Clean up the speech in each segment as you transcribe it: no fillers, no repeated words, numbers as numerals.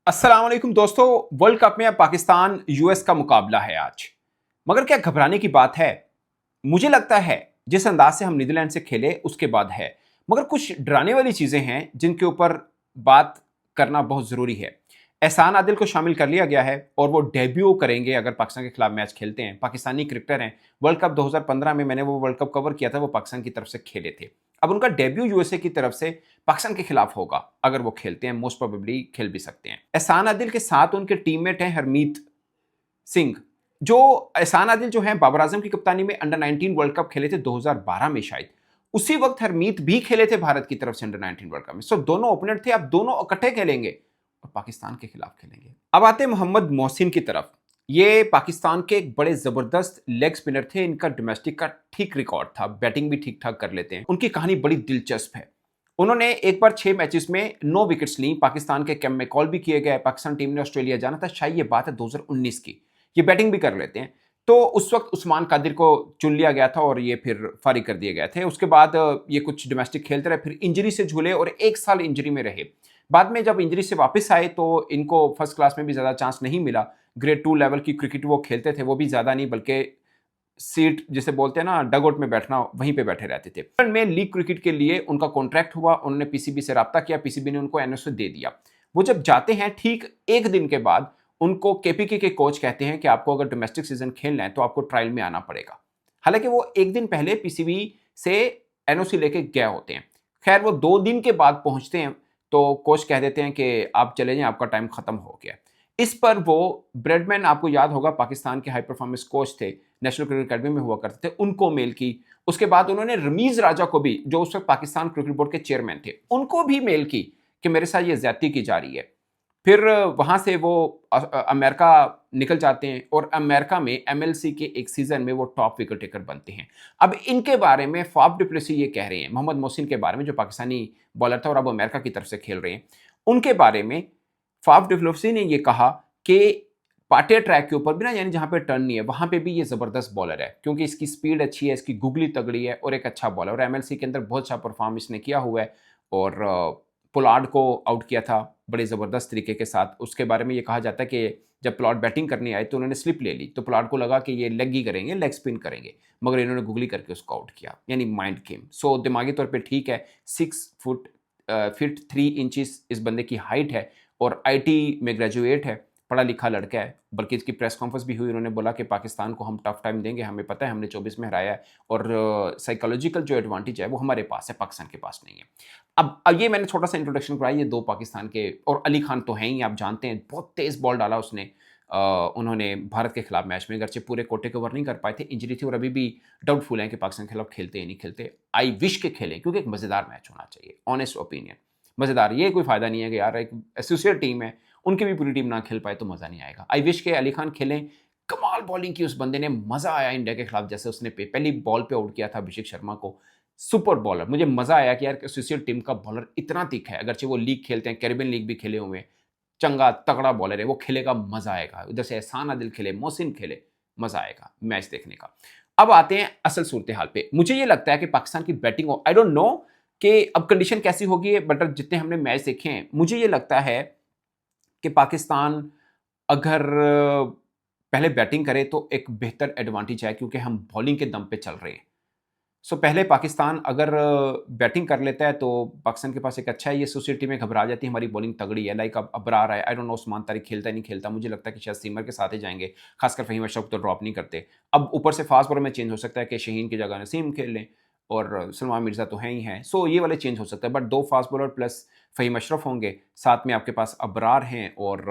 अस्सलाम वालेकुम दोस्तों। वर्ल्ड कप में अब पाकिस्तान यूएस का मुकाबला है आज। मगर क्या घबराने की बात है? मुझे लगता है जिस अंदाज से हम नीदरलैंड से खेले उसके बाद है। मगर कुछ डराने वाली चीजें हैं जिनके ऊपर बात करना बहुत जरूरी है। एहसान आदिल को शामिल कर लिया गया है और वो डेब्यू करेंगे अगर पाकिस्तान के खिलाफ मैच खेलते हैं। पाकिस्तानी क्रिकेटर हैं। वर्ल्ड कप 2015 में मैंने वो वर्ल्ड कप कवर किया था, वो पाकिस्तान की तरफ से खेले थे। अब उनका डेब्यू यूएसए की तरफ से पाकिस्तान के खिलाफ होगा। अगर वो खेलते हैं, मोस्ट प्रोबेबली खेल भी सकते हैं। एहसान आदिल के साथ उनके टीममेट हैं हरमीत सिंह। जो एहसान आदिल जो है बाबर आजम की कप्तानी में अंडर 19 वर्ल्ड कप खेले थे 2012 में शायद। उसी वक्त हरमीत भी खेले थे भारत की तरफ से अंडर 19 वर्ल्ड कप में। सो दोनों ओपोनेंट थे। अब दोनों इकट्ठे खेलेंगे और पाकिस्तान के खिलाफ खेलेंगे। अब आते हैं मोहम्मद मोहसिन की तरफ। ये पाकिस्तान के एक बड़े जबरदस्त लेग स्पिनर थे। इनका डोमेस्टिक का ठीक रिकॉर्ड था, बैटिंग भी ठीक ठाक कर लेते हैं। उनकी कहानी बड़ी दिलचस्प है। उन्होंने एक बार 6 मैचेस में 9 विकेट्स ली। पाकिस्तान के कैंप में कॉल भी किए गए। पाकिस्तान टीम ने ऑस्ट्रेलिया जाना था, शायद ये बात है 2019 की। ये बैटिंग भी कर लेते हैं। तो उस वक्त उस्मान कादिर को चुन लिया गया था और ये फिर फारिग कर दिए गए थे। उसके बाद ये कुछ डोमेस्टिक खेलते रहे, फिर इंजरी से झूले और 1 साल इंजरी में रहे। बाद में जब इंजरी से वापस आए तो इनको फर्स्ट क्लास में भी ज्यादा चांस नहीं मिला। ग्रेड 2 लेवल की क्रिकेट वो खेलते थे, वो भी ज्यादा नहीं, बल्कि सीट जिसे बोलते हैं ना, डगआउट में बैठना, वहीं पे बैठे रहते थे। इंग्लैंड में लीग क्रिकेट के लिए उनका कॉन्ट्रैक्ट हुआ। उन्होंने पीसीबी से राब्ता किया, पीसीबी ने उनको एनओसी दे दिया। वो जब जाते हैं ठीक एक दिन के बाद उनको केपीके के कोच कहते हैं कि आपको अगर डोमेस्टिक सीजन खेलना है तो आपको ट्रायल में आना पड़ेगा। हालांकि वो एक दिन पहले पीसीबी से एनओसी लेके गए होते हैं। खैर वो 2 दिन के बाद पहुंचते हैं तो कोच कह देते हैं कि आप चले जाएं, आपका टाइम खत्म हो गया। इस पर वो ब्रेडमैन, आपको याद होगा पाकिस्तान के हाई परफॉर्मेंस कोच थे, नेशनल क्रिकेट अकेडमी में हुआ करते थे, उनको मेल की। उसके बाद उन्होंने रमीज राजा को भी, जो उस वक्त पाकिस्तान क्रिकेट बोर्ड के चेयरमैन थे, उनको भी मेल की कि मेरे साथ ये ज्यादती की जा रही है। फिर वहां से वो अमेरिका निकल जाते हैं और अमेरिका में एमएलसी के एक सीजन में वो टॉप विकेट टेकर बनते हैं। अब इनके बारे में फाफ डुप्लेसी ये कह रहे हैं, मोहम्मद मोहसिन के बारे में, जो पाकिस्तानी बॉलर था और अब अमेरिका की तरफ से खेल रहे हैं, उनके बारे में फाफ डुप्लेसी ने ये कहा कि पाटिया ट्रैक के ऊपर भी ना, यानी जहां पे टर्न नहीं है, वहां पे भी ये जबरदस्त बॉलर है, क्योंकि इसकी स्पीड अच्छी है, इसकी गुगली तगड़ी है और एक अच्छा बॉलर। और एमएलसी के अंदर बहुत अच्छा परफॉर्म इसने किया हुआ है और पोलार्ड को आउट किया था बड़े ज़बरदस्त तरीके के साथ। उसके बारे में ये कहा जाता है कि जब पोलार्ड बैटिंग करने आए तो उन्होंने स्लिप ले ली, तो पोलार्ड को लगा कि ये लेग ही करेंगे, लेग स्पिन करेंगे, मगर इन्होंने गुगली करके उसको आउट किया, यानी माइंड गेम। सो दिमागी तौर पे ठीक है। 6 फुट 3 इंचेस इस बंदे की हाइट है और आईटी में ग्रेजुएट है, पढ़ा लिखा लड़का है। बल्कि इसकी प्रेस कॉन्फ्रेंस भी हुई, उन्होंने बोला कि पाकिस्तान को हम टफ टाइम देंगे, हमें पता है हमने 24 में हराया है और साइकोलॉजिकल जो एडवांटेज है वो हमारे पास है, पाकिस्तान के पास नहीं है। अब ये मैंने छोटा सा इंट्रोडक्शन कराया, ये 2 पाकिस्तान के। और अली खान तो हैं ही, आप जानते हैं, बहुत तेज बॉल डाला उसने। उन्होंने भारत के खिलाफ मैच में, अगरचे पूरे कोटे कवर नहीं कर पाए थे, इंजरी थी और अभी भी डाउटफुल है कि पाकिस्तान के खिलाफ खेलते या नहीं खेलते। आई विश के खेलें, क्योंकि एक मजेदार मैच होना चाहिए, ऑनेस्ट ओपिनियन। मजेदार, ये कोई फायदा नहीं है कि यार एक एसोसिएट टीम है, उनकी भी पूरी टीम ना खेल पाए तो मजा नहीं आएगा। आई विश के अली खान खेलें। कमाल बॉलिंग की उस बंदे ने, मजा आया इंडिया के खिलाफ। जैसे उसने पहली बॉल पे आउट किया था अभिषेक शर्मा को, सुपर बॉलर। मुझे मजा आया कि यार एसोसिएट टीम का बॉलर इतना तीखा है, अगरचे वो लीग खेलते हैं, कैरिबियन लीग भी खेले हुए हैं, चंगा तगड़ा बॉलर है, वो खेलेगा, मजा आएगा। उधर से एहसान आदिल खेले, मोहसिन खेले, मजा आएगा मैच देखने का। अब आते हैं असल सूरत हाल पे। मुझे ये लगता है कि पाकिस्तान की बैटिंग, आई डोंट नो कि अब कंडीशन कैसी होगी, बट जितने हमने मैच देखे हैं, मुझे ये लगता है कि पाकिस्तान अगर पहले बैटिंग करे तो एक बेहतर एडवांटेज है, क्योंकि हम बॉलिंग के दम पे चल रहे हैं। सो पहले पाकिस्तान अगर बैटिंग कर लेता है तो पाकिस्तान के पास एक अच्छा है, ये सोसाइटी में घबरा जाती है, हमारी बॉलिंग तगड़ी है। लाइक अब अबरार है, I don't know Usman Tariq खेलता है नहीं खेलता, मुझे लगता है कि शायद सीमर के साथ ही जाएंगे, खासकर फहीम अशरफ तो ड्रॉप नहीं करते। अब ऊपर से फास्ट बॉलर में चेंज हो सकता है कि शहीन की जगह नसीम खेल लें, और सलमान मिर्जा तो हैं ही हैं। सो ये वाले चेंज हो सकता है, but 2 fast bowler plus Fahim Ashraf होंगे, साथ में आपके पास अबरार हैं और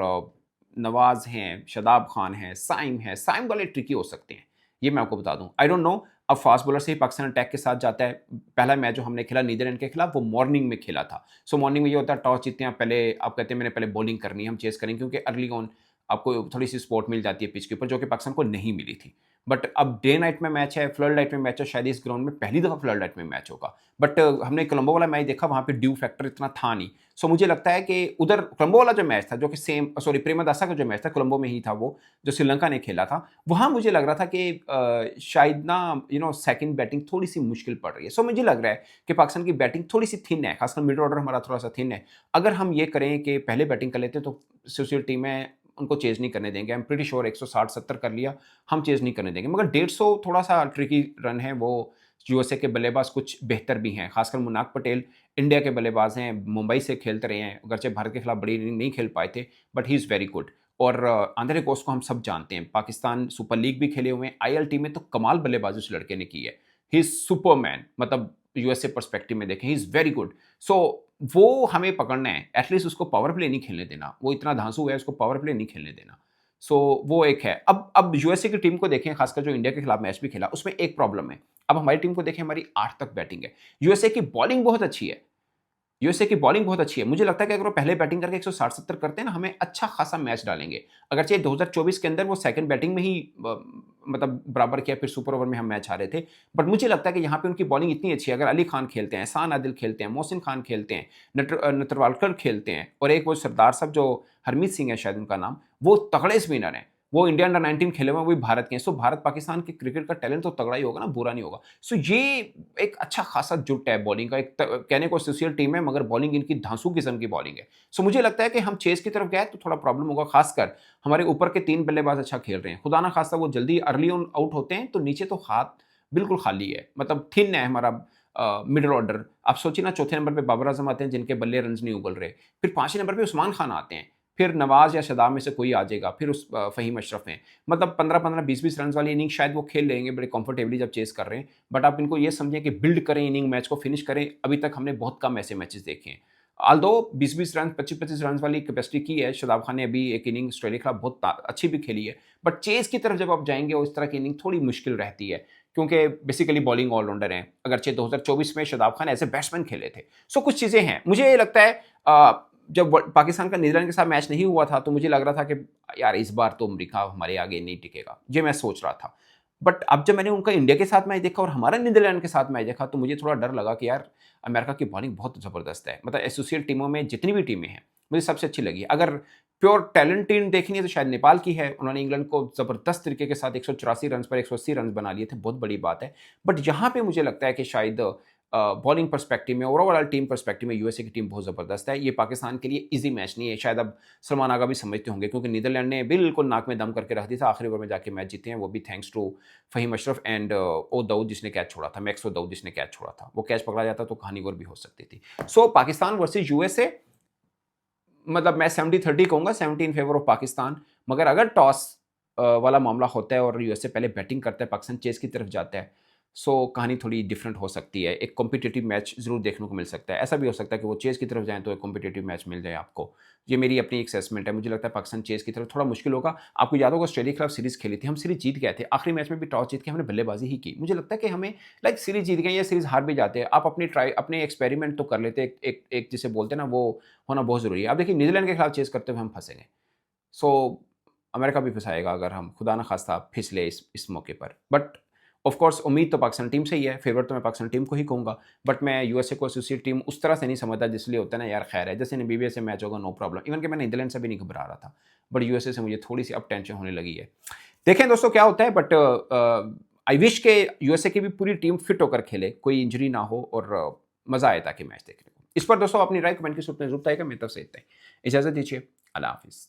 नवाज हैं, शदाब खान हैं, साइम है। साइम वाले ट्रिकी हो सकते हैं, ये मैं आपको बता दूं। आई डोंट नो, अब फास्ट बॉलर से ही पाकिस्तान अटैक के साथ जाता है। पहला मैच जो हमने खेला नीदरलैंड के खिलाफ, वो मॉर्निंग में खेला था। सो मॉर्निंग में ये होता है, टॉस जीतते हैं, पहले आप कहते हैं मैंने पहले बॉलिंग करनी है, हम चेस करेंगे, क्योंकि अर्ली ऑन आपको थोड़ी सी सपोर्ट मिल जाती है पिच के ऊपर, जो कि पाकिस्तान को नहीं मिली थी। बट अब डे नाइट में मैच है, फ्लड लाइट में मैच है, शायद इस ग्राउंड में पहली दफ़ा फ्लड लाइट में मैच होगा। बट हमने कोलंबो वाला मैच देखा, वहाँ पे ड्यू फैक्टर इतना था नहीं। सो मुझे लगता है कि उधर कोलंबो वाला जो मैच था, जो कि प्रेमदासा का जो मैच था कोलंबो में ही था, वो जो श्रीलंका ने खेला था, वहाँ मुझे लग रहा था कि शायद ना सेकंड बैटिंग थोड़ी सी मुश्किल पड़ रही है। सो मुझे लग रहा है कि पाकिस्तान की बैटिंग थोड़ी सी थिन है, खासकर मिड ऑर्डर हमारा थोड़ा सा थिन है। अगर हम ये करें कि पहले बैटिंग कर लेते तो सुशील टीमें उनको चेज नहीं करने देंगे। आई एम प्रीटी श्योर 160-70 कर लिया, हम चेज नहीं करने देंगे। मगर 150 थोड़ा सा ट्रिकी रन है। वो यूएसए के बल्लेबाज कुछ बेहतर भी हैं, खासकर मुनाक पटेल इंडिया के बल्लेबाज हैं, मुंबई से खेलते रहे हैं, अगरचे भारत के खिलाफ बड़ी इनिंग नहीं खेल पाए थे, but he is very good. और आंद्रे कोस को हम सब जानते हैं, पाकिस्तान सुपर लीग भी खेले हुए हैं, आईएलटी में तो कमाल बल्लेबाजी उस लड़के ने की है। ही इज़ सुपरमैन, मतलब यूएसए पर्सपेक्टिव में देखें, ही इज़ वेरी गुड। सो वो हमें पकड़ना है, एटलीस्ट उसको पावर प्ले नहीं खेलने देना। वो इतना धांसू है, उसको पावर प्ले नहीं खेलने देना। सो वो एक है। अब यूएसए की टीम को देखें, खासकर जो इंडिया के खिलाफ मैच भी खेला, उसमें एक प्रॉब्लम है। अब हमारी टीम को देखें, हमारी 8 तक बैटिंग है। यूएसए की बॉलिंग बहुत अच्छी है। यूएसए की बॉलिंग बहुत अच्छी है। मुझे लगता है कि अगर वो पहले बैटिंग करके 160-70 करते हैं ना, हमें अच्छा खासा मैच डालेंगे। अगरचे 2024 के अंदर वो सेकंड बैटिंग में ही मतलब बराबर किया, फिर सुपर ओवर में हम मैच हारे थे। बट मुझे लगता है कि यहाँ पे उनकी बॉलिंग इतनी अच्छी है, अगर अली खान खेलते हैं, एहसान आदिल खेलते हैं, मोहसिन खान खेलते हैं, नटवालकर खेलते हैं, और एक वो सरदार साहब जो हरमीत सिंह है शायद उनका नाम, वो तगड़े स्पिनर हैं। वो इंडिया अंडर 19 खेले हुए हैं, वो भी भारत के हैं। सो भारत पाकिस्तान के क्रिकेट का टैलेंट तो तगड़ा ही होगा ना, बुरा नहीं होगा। सो ये एक अच्छा खासा जुट है बॉलिंग का। एक कहने को सोशल टीम है, मगर बॉलिंग इनकी धांसू किस्म की बॉलिंग है। सो मुझे लगता है कि हम चेस की तरफ गए तो थोड़ा प्रॉब्लम होगा, खासकर हमारे ऊपर के 3 बल्लेबाज अच्छा खेल रहे हैं। खुदा ना खास्ता वो जल्दी अर्ली ऑन आउट होते हैं, तो नीचे तो हाथ बिल्कुल खाली है, मतलब थिन है हमारा मिडल ऑर्डर। आप सोचिए ना, चौथे नंबर पे बाबर आजम आते हैं, जिनके बल्ले रन नहीं उगल रहे। फिर 5वें नंबर पे उस्मान खान आते हैं, फिर नवाज या शदाब में से कोई आ जाएगा, फिर उस फ़हीम अशरफ हैं। मतलब 15-15, 20-20 रन वाली इनिंग शायद वो खेल लेंगे बड़े कंफर्टेबली जब चेस कर रहे हैं। बट आप इनको ये समझें कि बिल्ड करें इनिंग, मैच को फिनिश करें। अभी तक हमने बहुत कम ऐसे मैचेस देखे हैं। ऑल्दो 20-20 रन, 25-25 रन वाली कैपेसिटी की है शदाब खान ने। अभी एक इनिंग ऑस्ट्रेलिया के खिलाफ बहुत अच्छी भी खेली है। बट चेस की तरफ जब आप जाएंगे, और इस तरह की इनिंग थोड़ी मुश्किल रहती है, क्योंकि बेसिकली बॉलिंग ऑलराउंडर हैं। अगरचे 2024 में Shadab Khan as a batsman खेले थे। सो कुछ चीज़ें हैं। मुझे ये लगता है जब पाकिस्तान का नीदरलैंड के साथ मैच नहीं हुआ था, तो मुझे लग रहा था कि यार इस बार तो अमेरिका हमारे आगे नहीं टिकेगा, ये मैं सोच रहा था। बट अब जब मैंने उनका इंडिया के साथ मैच देखा और हमारा नीदरलैंड के साथ मैच देखा, तो मुझे थोड़ा डर लगा कि यार अमेरिका की बॉलिंग बहुत ज़बरदस्त है। मतलब एसोसिएट टीमों में जितनी भी टीमें हैं, मुझे सबसे अच्छी लगी। अगर प्योर टैलेंट टीम देखनी है तो शायद नेपाल की है। उन्होंने इंग्लैंड को ज़बरदस्त तरीके के साथ 184 रन पर 180 रन बना लिए थे, बहुत बड़ी बात है। बट यहाँ पे मुझे लगता है कि शायद बॉलिंग पर्सपेक्टिव में, ओवरऑल टीम पर्सपेक्टिव में यूएसए की टीम बहुत ज़बरदस्त है। ये पाकिस्तान के लिए इजी मैच नहीं है। शायद अब सलमान आगा भी समझते होंगे, क्योंकि नीदरलैंड ने बिल्कुल नाक में दम करके रख दिया था, आखिरी ओवर में जाके मैच जीते हैं, वो भी thanks to Faheem Ashraf and ओ दाऊद जिसने कैच छोड़ा था, मैक्स ओ दाऊद जिसने कैच छोड़ा था। वो कैच पकड़ा जाता तो कहानी और भी हो सकती थी। सो पाकिस्तान वर्सेज यूएसए, मतलब मैं 70-30 कहूँगा, 70 इन फेवर ऑफ पाकिस्तान। मगर अगर टॉस वाला मामला होता है और यूएसए पहले बैटिंग करता है, पाकिस्तान चेस की तरफ जाता है, सो कहानी थोड़ी डिफरेंट हो सकती है। एक कॉम्पिटिटिव मैच ज़रूर देखने को मिल सकता है। ऐसा भी हो सकता है कि वो चेस की तरफ जाएँ तो एक कॉम्पिटिटिव मैच मिल जाए आपको। ये मेरी अपनी एक असेसमेंट है। मुझे लगता है पाकिस्तान चेस की तरफ थोड़ा मुश्किल होगा। आपको याद होगा ऑस्ट्रेलिया के खिलाफ सीरीज़ खेली थी, हम सीरीज़ जीत गए थे। आखिरी मैच में भी टॉस जीत के हमने बल्लेबाजी ही की। मुझे लगता है कि हमें सीरीज़ जीत गए या सीरीज़ हार भी जाते हैं, आप अपने एक्सपेरिमेंट तो कर लेते। एक जिसे बोलते हैं ना, वो होना बहुत ज़रूरी है। अब देखिए न्यूज़ीलैंड के खिलाफ चेस करते हुए हम फँसेंगे। सो अमेरिका भी फँसाएगा अगर हम खुदा ना खास्ता फिसले इस मौके पर। बट ऑफ कोर्स उम्मीद तो पाकिस्तान टीम से ही है, फेवरेट तो मैं पाकिस्तान टीम को ही कहूँगा। बट मैं यूएसए को एसोसिएट टीम उस तरह से नहीं समझता, जिसलिए होता है ना यार, खैर है, जैसे नामीबिया से मैच होगा नो प्रॉब्लम। इवन कि मैं नीदरलैंड से भी नहीं घबरा रहा था, बट यूएसए से मुझे थोड़ी सी अब टेंशन होने लगी है। देखें दोस्तों क्या होता है। बट आई विश के यूएसए की भी पूरी टीम फिट होकर खेले, कोई इंजरी ना हो और मज़ा आए ताकि मैच देखने को। इस पर दोस्तों अपनी राय कमेंट की सूरत में जरूर बताएगा। मेरी तरफ से इतना ही, इजाज़त दीजिए, अल्लाह हाफिज़।